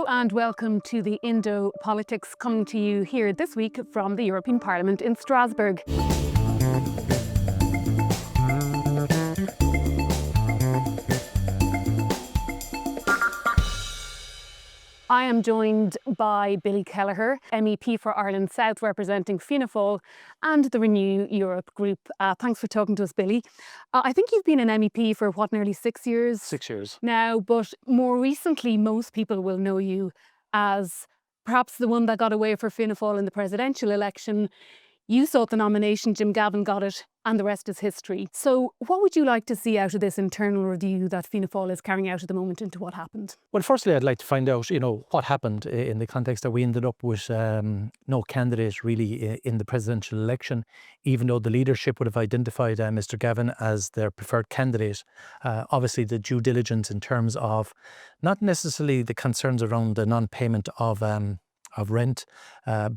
Hello and welcome to the Indo Politics, coming to you here this week from the European Parliament in Strasbourg. I am joined by Billy Kelleher, MEP for Ireland South, representing Fianna Fáil and the Renew Europe group. Thanks for talking to us, Billy. I think you've been an MEP for nearly 6 years? 6 years. Now, but more recently, most people will know you as perhaps the one that got away for Fianna Fáil in the presidential election. You sought the nomination, Jim Gavin got it, and the rest is history. So what would you like to see out of this internal review that Fianna Fáil is carrying out at the moment into what happened? Well, firstly, I'd like to find out, what happened in the context that we ended up with no candidate really in the presidential election, even though the leadership would have identified Mr. Gavin as their preferred candidate. Obviously, the due diligence in terms of not necessarily the concerns around the non-payment of rent,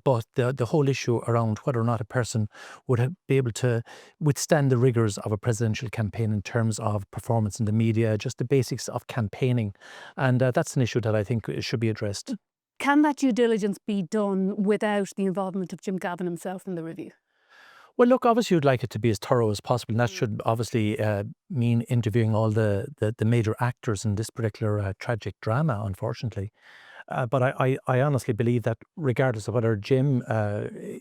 but the whole issue around whether or not a person would be able to withstand the rigours of a presidential campaign in terms of performance in the media, just the basics of campaigning. And that's an issue that I think should be addressed. Can that due diligence be done without the involvement of Jim Gavin himself in the review? Well, look, obviously you'd like it to be as thorough as possible, and that should obviously mean interviewing all the major actors in this particular tragic drama, unfortunately. But I honestly believe that regardless of whether Jim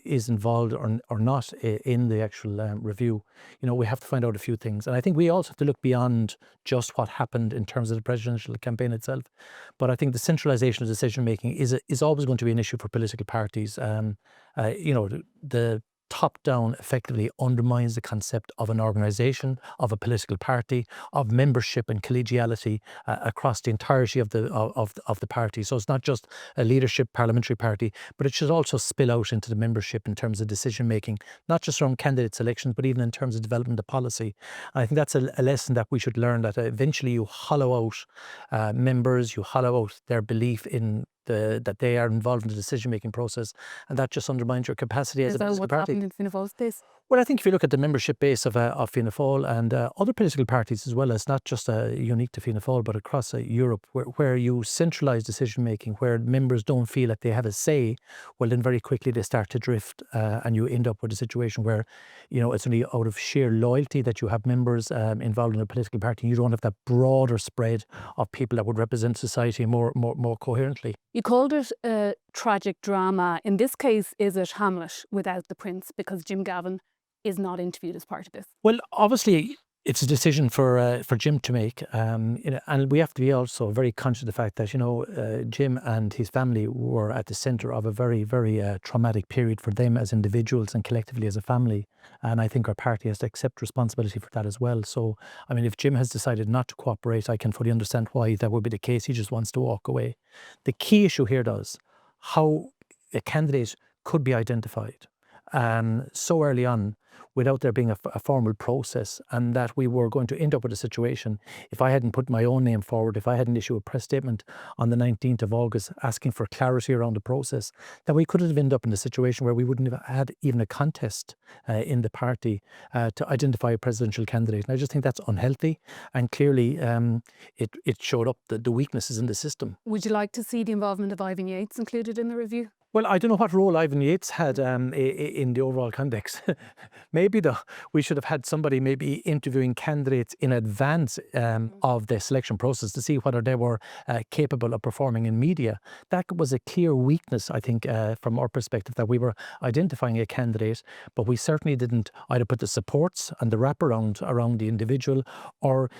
is involved or not in the actual review, we have to find out a few things. And I think we also have to look beyond just what happened in terms of the presidential campaign itself. But I think the centralisation of decision making is always going to be an issue for political parties. The top-down effectively undermines the concept of an organisation, of a political party, of membership and collegiality across the entirety of the party. So it's not just a leadership parliamentary party, but it should also spill out into the membership in terms of decision-making, not just around candidate selections, but even in terms of development of policy. And I think that's a lesson that we should learn, that eventually you hollow out members, you hollow out their belief in that they are involved in the decision-making process, and that just undermines your capacity as a political party. Is that what's happened in Fianna Fáil's case? Well, I think if you look at the membership base of Fianna Fáil and other political parties as well, it's not just unique to Fianna Fáil, but across Europe, where you centralise decision-making, where members don't feel that they have a say, well, then very quickly they start to drift, and you end up with a situation where, it's only out of sheer loyalty that you have members involved in a political party, and you don't have that broader spread of people that would represent society more coherently. You called it a tragic drama. In this case, is it Hamlet without the prince, because Jim Gavin is not interviewed as part of this? Well, obviously, it's a decision for Jim to make, and we have to be also very conscious of the fact that Jim and his family were at the centre of a very, very traumatic period for them as individuals and collectively as a family, and I think our party has to accept responsibility for that as well. So, I mean, if Jim has decided not to cooperate, I can fully understand why that would be the case. He just wants to walk away. The key issue here does how a candidate could be identified so early on without there being a formal process, and that we were going to end up with a situation, if I hadn't put my own name forward, if I hadn't issued a press statement on the 19th of August asking for clarity around the process, that we could have ended up in a situation where we wouldn't have had even a contest in the party to identify a presidential candidate. And I just think that's unhealthy, and clearly it showed up the weaknesses in the system. Would you like to see the involvement of Ivan Yates included in the review? Well, I don't know what role Ivan Yates had in the overall context. Maybe we should have had somebody maybe interviewing candidates in advance of the selection process to see whether they were capable of performing in media. That was a clear weakness, I think, from our perspective, that we were identifying a candidate, but we certainly didn't either put the supports and the wraparound around the individual, or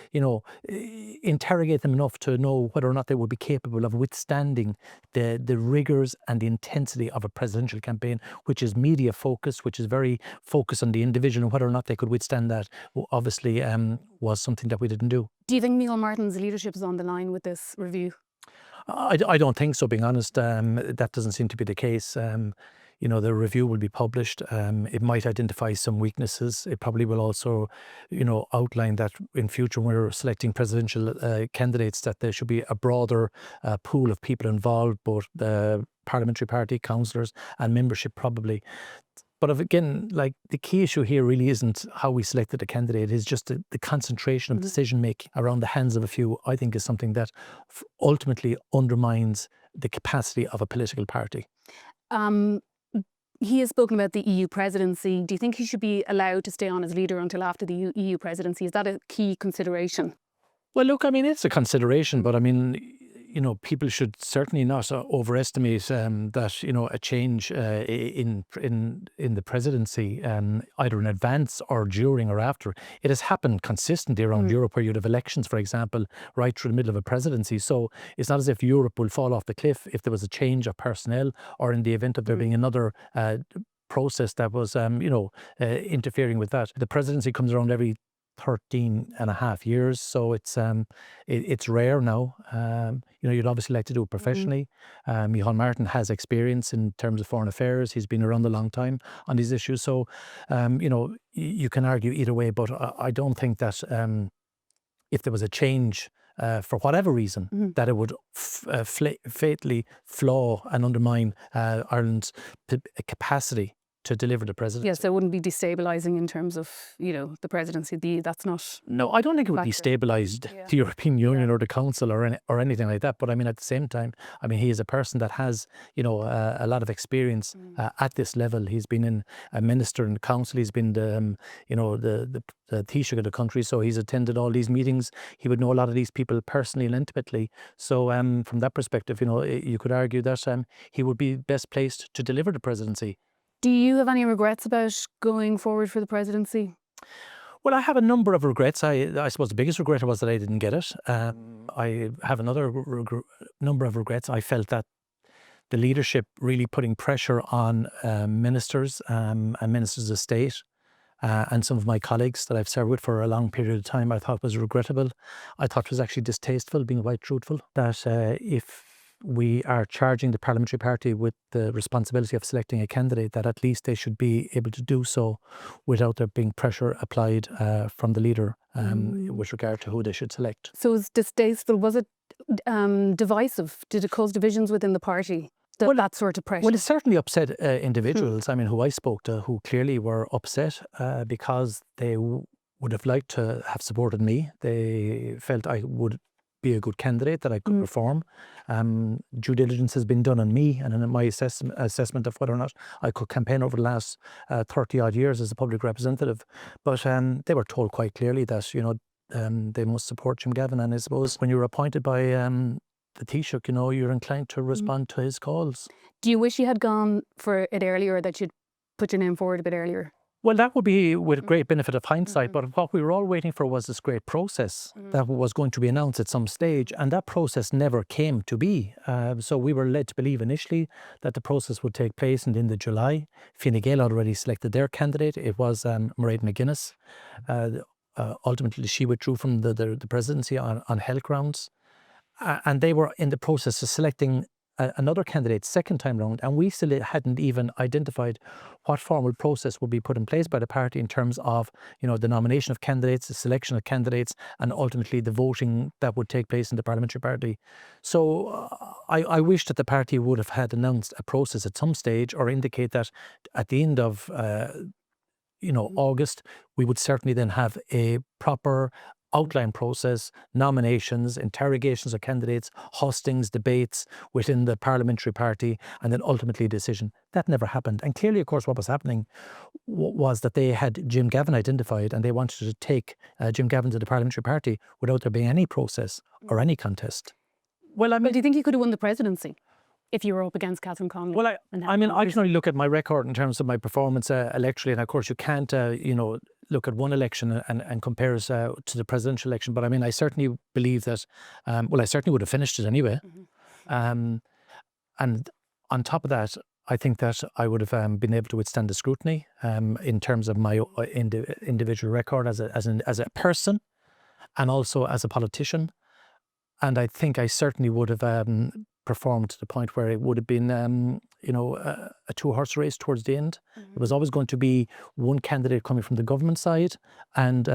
interrogate them enough to know whether or not they would be capable of withstanding the rigours and the intensity of a presidential campaign, which is media focused, which is very focused on the individual, and whether or not they could withstand that obviously was something that we didn't do. Do you think Micháel Martin's leadership is on the line with this review? I don't think so, being honest. That doesn't seem to be the case. The review will be published. It might identify some weaknesses. It probably will also, outline that in future when we're selecting presidential candidates, that there should be a broader pool of people involved, both parliamentary party, councillors and membership probably. But again, the key issue here really isn't how we selected a candidate. It's just the concentration of decision making around the hands of a few, I think, is something that ultimately undermines the capacity of a political party. He has spoken about the EU presidency. Do you think he should be allowed to stay on as leader until after the EU presidency? Is that a key consideration? Well, look, I mean, it's a consideration, but I mean, people should certainly not overestimate that, a change in the presidency, either in advance or during or after. It has happened consistently around Europe, where you'd have elections, for example, right through the middle of a presidency. So it's not as if Europe will fall off the cliff if there was a change of personnel, or in the event of there being another process that was, interfering with that. The presidency comes around every 13 and a half years, so it's rare now. You'd obviously like to do it professionally. Micheál Martin has experience in terms of foreign affairs. He's been around a long time on these issues, so you can argue either way, but I don't think that if there was a change for whatever reason, that it would fatally flaw and undermine Ireland's capacity to deliver the presidency. Yes, so it wouldn't be destabilising in terms of, the presidency. That's not... No, I don't think it would destabilise the European Union or the Council or anything like that. But I mean, at the same time, I mean, he is a person that has, a lot of experience at this level. He's been a minister in the Council. He's been the Taoiseach of the country. So he's attended all these meetings. He would know a lot of these people personally and intimately. So from that perspective, you could argue that he would be best placed to deliver the presidency. Do you have any regrets about going forward for the presidency? Well, I have a number of regrets. I suppose the biggest regret was that I didn't get it. I have another number of regrets. I felt that the leadership really putting pressure on ministers and ministers of state and some of my colleagues that I've served with for a long period of time, I thought was regrettable. I thought it was actually distasteful, being quite truthful, that if we are charging the parliamentary party with the responsibility of selecting a candidate, that at least they should be able to do so without there being pressure applied from the leader with regard to who they should select. So it was distasteful. Was it divisive? Did it cause divisions within the party, that sort of pressure? Well, it certainly upset individuals. I mean, who I spoke to, who clearly were upset because they would have liked to have supported me. They felt I would be a good candidate, that I could perform. Due diligence has been done on me and in my assessment of whether or not I could campaign over the last 30 odd years as a public representative. But they were told quite clearly that they must support Jim Gavin, and I suppose when you're appointed by the Taoiseach, you're inclined to respond to his calls. Do you wish you had gone for it earlier, that you'd put your name forward a bit earlier? Well, that would be with great benefit of hindsight, but what we were all waiting for was this great process that was going to be announced at some stage, and that process never came to be. So we were led to believe initially that the process would take place in the July. Fianna Fáil already selected their candidate. It was Mairead McGuinness. Ultimately, she withdrew from the presidency on health grounds, and they were in the process of selecting another candidate second time round, and we still hadn't even identified what formal process would be put in place by the party in terms of the nomination of candidates, the selection of candidates, and ultimately the voting that would take place in the parliamentary party. So I wish that the party would have had announced a process at some stage, or indicate that at the end of August we would certainly then have a proper outline process, nominations, interrogations of candidates, hustings, debates within the parliamentary party, and then ultimately a decision. That never happened. And clearly, of course, what was happening was that they had Jim Gavin identified, and they wanted to take Jim Gavin to the parliamentary party without there being any process or any contest. Well, I mean, do you think you could have won the presidency if you were up against Catherine Connolly? Well, I can only look at my record in terms of my performance electorally, and of course you can't, look at one election and compare us to the presidential election. But I mean, I certainly believe that, I certainly would have finished it anyway. And on top of that, I think that I would have been able to withstand the scrutiny in terms of my individual record as a person, and also as a politician. And I think I certainly would have performed to the point where it would have been, a two-horse race towards the end. It was always going to be one candidate coming from the government side and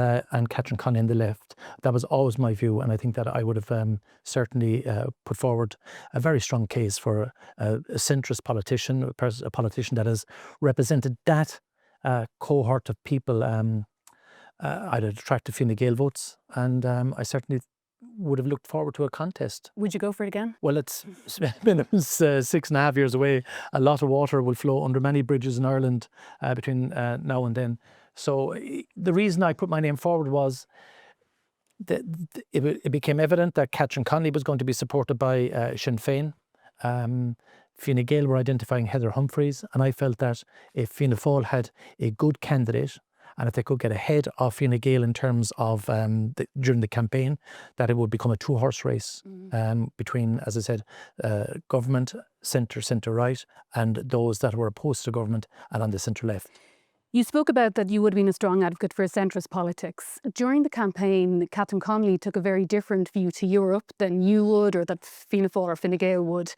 Catherine Connolly on the left. That was always my view, and I think that I would have certainly put forward a very strong case for a centrist politician, a politician that has represented that cohort of people. I'd attract the Fine Gael votes, and I certainly would have looked forward to a contest. Would you go for it again? Well, it's been 6.5 years away. A lot of water will flow under many bridges in Ireland between now and then. So the reason I put my name forward was that it became evident that Catherine Connolly was going to be supported by Sinn Féin. Fianna Fáil were identifying Heather Humphreys, and I felt that if Fianna Fáil had a good candidate, and if they could get ahead of Fianna Fáil in terms of during the campaign, that it would become a two-horse race between, as I said, government, centre-right, and those that were opposed to government and on the centre-left. You spoke about that you would have been a strong advocate for centrist politics. During the campaign, Catherine Connolly took a very different view to Europe than you would, or that Fianna Fáil or Fine Gael would.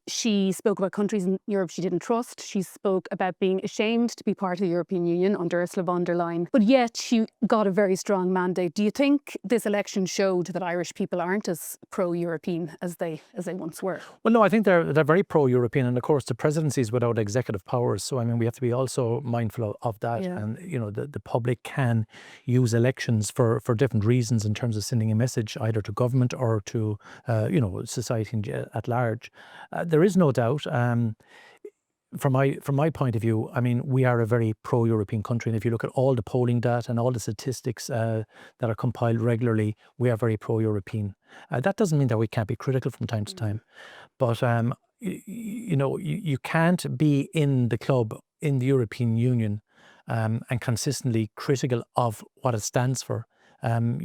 She spoke about countries in Europe she didn't trust. She spoke about being ashamed to be part of the European Union under Ursula von der Leyen. But yet she got a very strong mandate. Do you think this election showed that Irish people aren't as pro-European as they once were? Well, no, I think they're very pro-European, and of course the presidency is without executive powers. So I mean, we have to be also mindful of that. Yeah. And you know, the public can use elections for different reasons in terms of sending a message either to government or to society at large. There is no doubt. From my point of view, I mean, we are a very pro-European country, and if you look at all the polling data and all the statistics that are compiled regularly, we are very pro-European. That doesn't mean that we can't be critical from time to time, but you can't be in the club, in the European Union, and consistently critical of what it stands for. And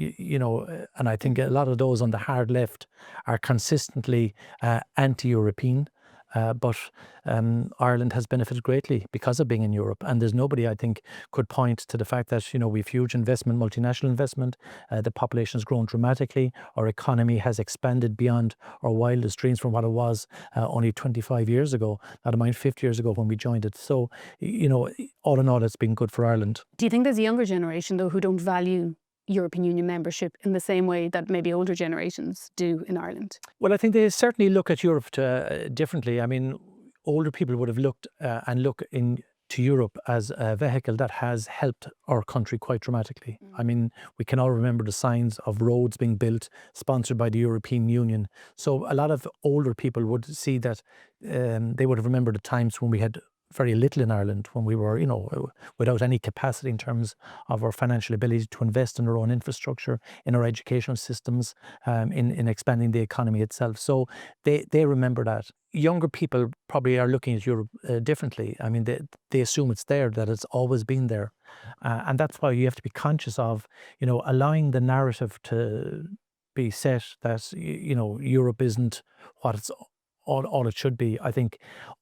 I think a lot of those on the hard left are consistently anti-European. But Ireland has benefited greatly because of being in Europe, and there's nobody, I think, could point to the fact that we've huge investment, multinational investment. The population has grown dramatically. Our economy has expanded beyond our wildest dreams from what it was only 25 years ago. Not mind 50 years ago when we joined it. So all in all, it's been good for Ireland. Do you think there's a younger generation though who don't value European Union membership in the same way that maybe older generations do in Ireland? Well, I think they certainly look at Europe differently. I mean, older people would have looked and look to Europe as a vehicle that has helped our country quite dramatically. I mean, we can all remember the signs of roads being built, sponsored by the European Union. So a lot of older people would see that they would have remembered the times when we had very little in Ireland, when we were, without any capacity in terms of our financial ability to invest in our own infrastructure, in our educational systems, in expanding the economy itself. So they remember that. Younger people probably are looking at Europe differently. I mean, they assume it's there, that it's always been there. And that's why you have to be conscious of, allowing the narrative to be set that, Europe isn't what it's all it should be, I think,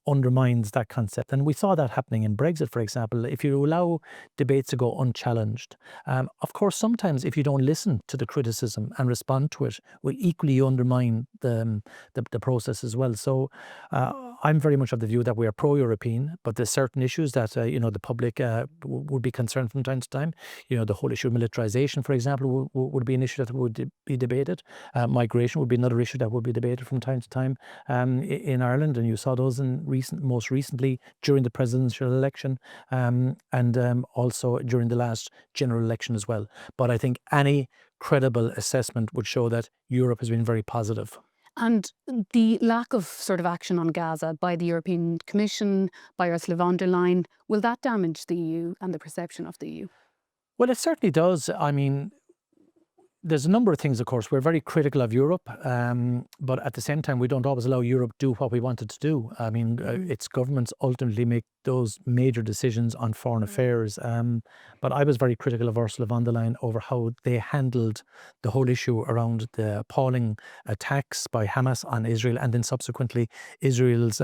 undermines that concept. And we saw that happening in Brexit, for example. If you allow debates to go unchallenged, of course, sometimes if you don't listen to the criticism and respond to it, will equally undermine the process as well. So I'm very much of the view that we are pro-European, but there's certain issues that, the public would be concerned from time to time. The whole issue of militarization, for example, would be an issue that would be debated. Migration would be another issue that would be debated from time to time in Ireland, and you saw those most recently during the presidential election and also during the last general election as well. But I think any credible assessment would show that Europe has been very positive. And the lack of sort of action on Gaza by the European Commission, by Ursula von der Leyen, will that damage the EU and the perception of the EU? Well, it certainly does. I mean, there's a number of things, of course. We're very critical of Europe, but at the same time, we don't always allow Europe to do what we want it to do. I mean, its governments ultimately make those major decisions on foreign affairs. But I was very critical of Ursula von der Leyen over how they handled the whole issue around the appalling attacks by Hamas on Israel, and then subsequently Israel's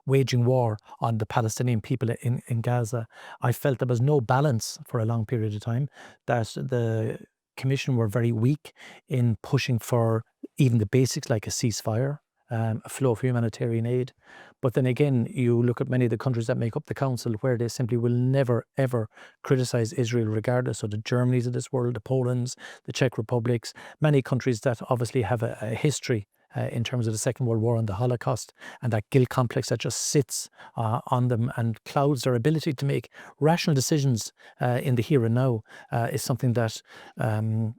waging war on the Palestinian people in Gaza. I felt there was no balance for a long period of time, that the Commission were very weak in pushing for even the basics like a ceasefire, a flow of humanitarian aid. But then again, you look at many of the countries that make up the council where they simply will never, ever criticise Israel regardless. So the Germanys of this world, the Polands, the Czech Republics, many countries that obviously have a history in terms of the Second World War and the Holocaust, and that guilt complex that just sits on them and clouds their ability to make rational decisions in the here and now, is something that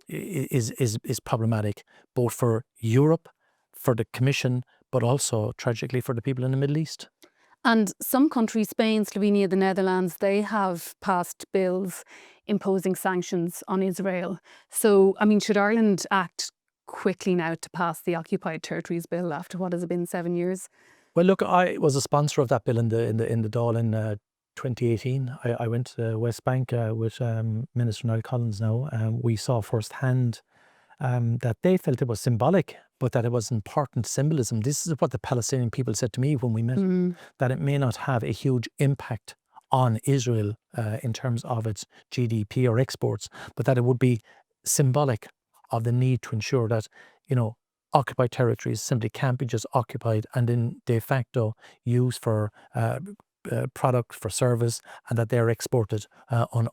is problematic, both for Europe, for the Commission, but also, tragically, for the people in the Middle East. And some countries, Spain, Slovenia, the Netherlands, they have passed bills imposing sanctions on Israel. So, I mean, should Ireland act quickly now to pass the Occupied Territories Bill after what has it been 7 years? Well, look, I was a sponsor of that bill in the Dáil in 2018. I went to the West Bank with Minister Niall Collins now. We saw firsthand that they felt it was symbolic, but that it was important symbolism. This is what the Palestinian people said to me when we met, that it may not have a huge impact on Israel in terms of its GDP or exports, but that it would be symbolic of the need to ensure that, occupied territories simply can't be just occupied and in de facto used for product, for service, and that they're exported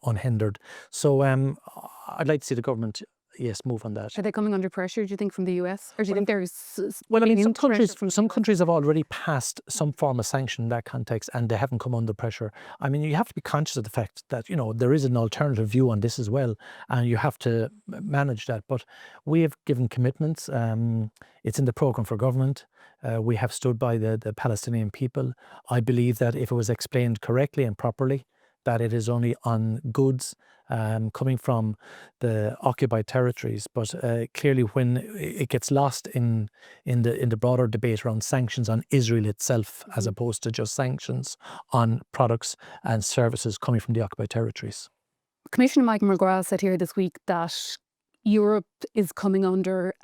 unhindered. So I'd like to see the government, yes, move on that. Are they coming under pressure, do you think, from the US? Or do you think there's... Well, I mean, some countries have already passed some form of sanction in that context, and they haven't come under pressure. I mean, you have to be conscious of the fact that, there is an alternative view on this as well, and you have to manage that. But we have given commitments. It's in the programme for government. We have stood by the Palestinian people. I believe that if it was explained correctly and properly, that it is only on goods coming from the occupied territories, but clearly when it gets lost in the broader debate around sanctions on Israel itself, as opposed to just sanctions on products and services coming from the occupied territories. Commissioner Michael McGrath said here this week that Europe is coming under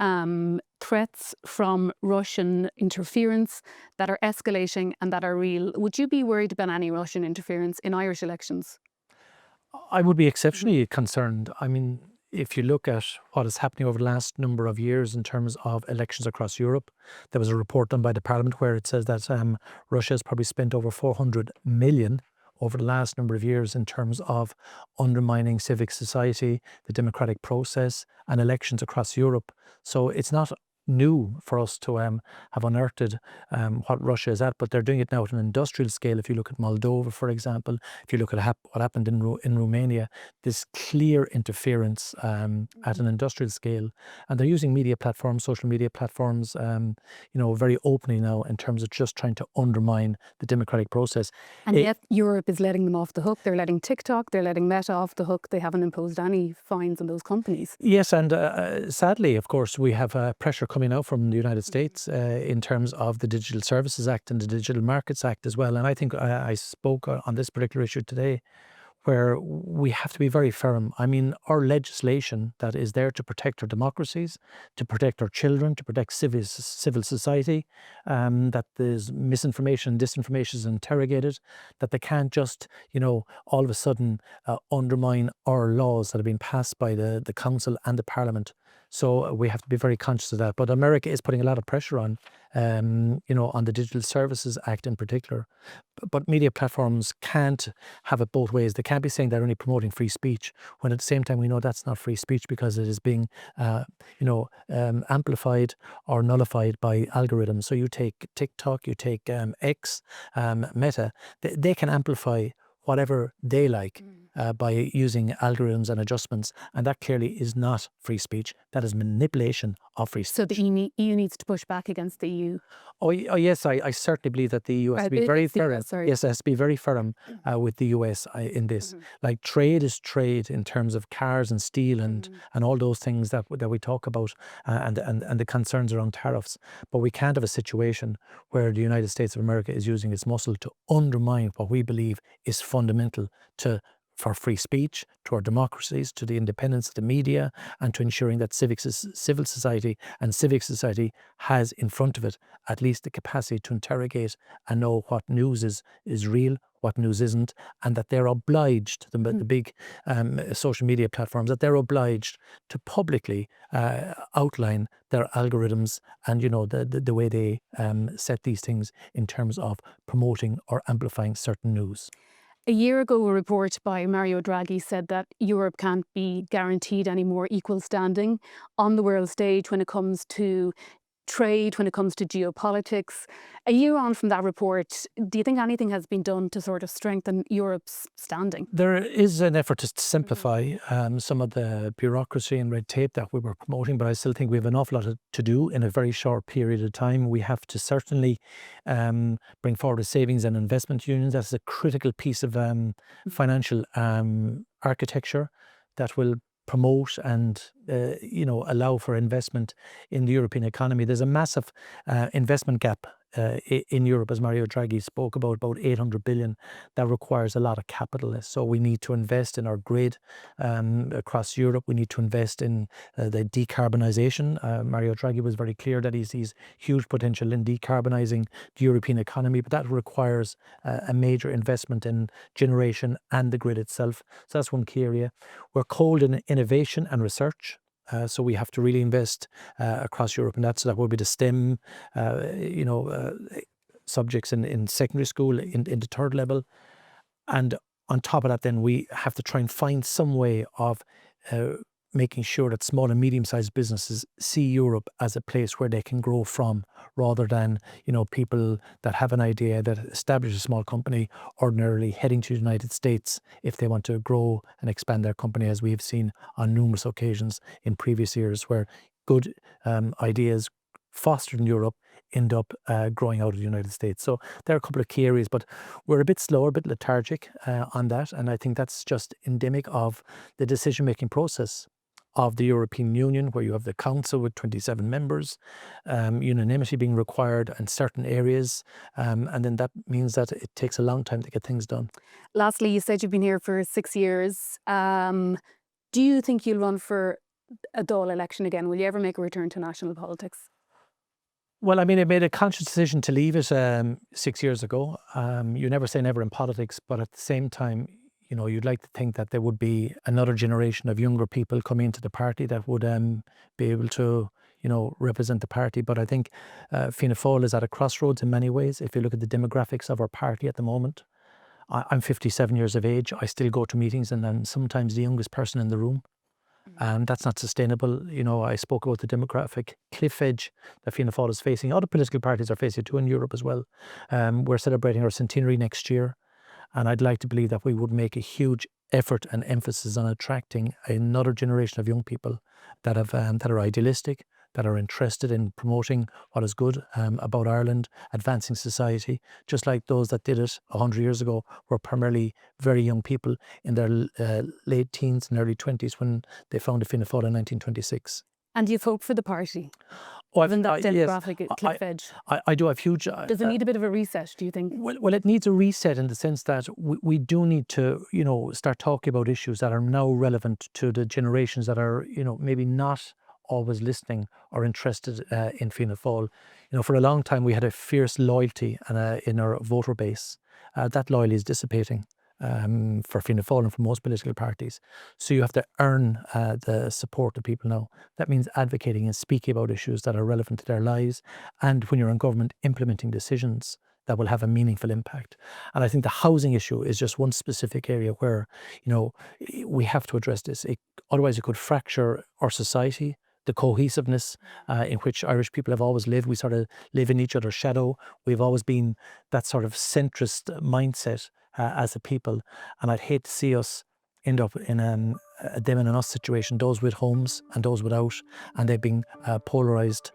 threats from Russian interference that are escalating and that are real. Would you be worried about any Russian interference in Irish elections? I would be exceptionally concerned. I mean, if you look at what is happening over the last number of years in terms of elections across Europe, there was a report done by the Parliament where it says that Russia has probably spent over 400 million over the last number of years in terms of undermining civic society, the democratic process, and elections across Europe. So it's not new for us to have unearthed what Russia is at, but they're doing it now at an industrial scale. If you look at Moldova, for example, if you look at what happened in Romania, this clear interference at an industrial scale, and they're using media platforms, social media platforms, very openly now in terms of just trying to undermine the democratic process. And yet Europe is letting them off the hook. They're letting TikTok, they're letting Meta off the hook. They haven't imposed any fines on those companies. Yes, and sadly, of course, we have pressure coming out from the United States in terms of the Digital Services Act and the Digital Markets Act as well. And I think I spoke on this particular issue today, where we have to be very firm. I mean, our legislation that is there to protect our democracies, to protect our children, to protect civil society, that there's misinformation, disinformation is interrogated, that they can't just, all of a sudden undermine our laws that have been passed by the Council and the Parliament. So we have to be very conscious of that. But America is putting a lot of pressure on the Digital Services Act in particular. But media platforms can't have it both ways. They can't be saying they're only promoting free speech, when at the same time we know that's not free speech because it is being, amplified or nullified by algorithms. So you take TikTok, you take X, Meta, they can amplify whatever they like by using algorithms and adjustments, and that clearly is not free speech. That is manipulation of free speech. So the EU needs to push back against the EU. Oh yes, I certainly believe that the EU has to be very firm. Yes, it has to be very firm with the US in this. Like, trade is trade in terms of cars and steel and all those things that we talk about, and the concerns around tariffs. But we can't have a situation where the United States of America is using its muscle to undermine what we believe is fundamental for free speech, to our democracies, to the independence of the media, and to ensuring that civil society and civic society has in front of it at least the capacity to interrogate and know what news is real, what news isn't, and that they're obliged, the big social media platforms, that they're obliged to publicly outline their algorithms and, the way they set these things in terms of promoting or amplifying certain news. A year ago, a report by Mario Draghi said that Europe can't be guaranteed any more equal standing on the world stage when it comes to trade, when it comes to geopolitics. A year on from that report, do you think anything has been done to sort of strengthen Europe's standing? There is an effort to simplify some of the bureaucracy and red tape that we were promoting, but I still think we have an awful lot to do in a very short period of time. We have to certainly bring forward a savings and investment union. That's a critical piece of financial architecture that will promote and allow for investment in the European economy. There's a massive investment gap in Europe, as Mario Draghi spoke about 800 billion. That requires a lot of capital. So we need to invest in our grid across Europe. We need to invest in the decarbonisation. Mario Draghi was very clear that he sees huge potential in decarbonising the European economy, but that requires a major investment in generation and the grid itself. So that's one key area. We're cold in innovation and research. So we have to really invest across Europe, and that will be the STEM, subjects in secondary school, in the third level. And on top of that, then we have to try and find some way of making sure that small and medium-sized businesses see Europe as a place where they can grow from, rather than, people that have an idea that establish a small company ordinarily heading to the United States if they want to grow and expand their company, as we have seen on numerous occasions in previous years, where good ideas fostered in Europe end up growing out of the United States. So there are a couple of key areas, but we're a bit slower, a bit lethargic on that. And I think that's just endemic of the decision-making process of the European Union, where you have the Council with 27 members, unanimity being required in certain areas, and then that means that it takes a long time to get things done. Lastly, you said you've been here for 6 years. Do you think you'll run for a Dáil election again? Will you ever make a return to national politics? Well, I mean, I made a conscious decision to leave it 6 years ago. You never say never in politics, but at the same time, you'd like to think that there would be another generation of younger people coming into the party that would be able to, represent the party. But I think Fianna Fáil is at a crossroads in many ways. If you look at the demographics of our party at the moment, I'm 57 years of age. I still go to meetings and I'm sometimes the youngest person in the room. And that's not sustainable. I spoke about the demographic cliff edge that Fianna Fáil is facing. Other political parties are facing it too in Europe as well. We're celebrating our centenary next year. And I'd like to believe that we would make a huge effort and emphasis on attracting another generation of young people that are idealistic, that are interested in promoting what is good about Ireland, advancing society, just like those that did it 100 years ago were primarily very young people in their late teens and early 20s when they founded Fianna Fáil in 1926. And do you vote for the party? Oh, Given that demographic cliff edge? I do have huge... Does it need a bit of a reset, do you think? Well, it needs a reset in the sense that we do need to, start talking about issues that are now relevant to the generations that are, maybe not always listening or interested in Fianna Fáil. For a long time we had a fierce loyalty in our voter base. That loyalty is dissipating for Fianna Fáil and for most political parties. So you have to earn the support of people now. That means advocating and speaking about issues that are relevant to their lives, and when you're in government, implementing decisions that will have a meaningful impact. And I think the housing issue is just one specific area where, we have to address this. Otherwise it could fracture our society, the cohesiveness in which Irish people have always lived. We sort of live in each other's shadow. We've always been that sort of centrist mindset as a people. And I'd hate to see us end up in a them and us situation, those with homes and those without, and they've been polarised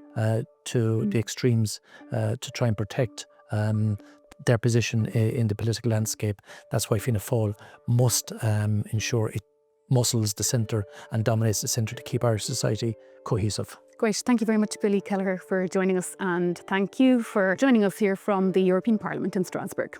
to the extremes to try and protect their position in the political landscape. That's why Fianna Fáil must ensure it muscles the centre and dominates the centre to keep Irish society cohesive. Great. Thank you very much, Billy Kelleher, for joining us, and thank you for joining us here from the European Parliament in Strasbourg.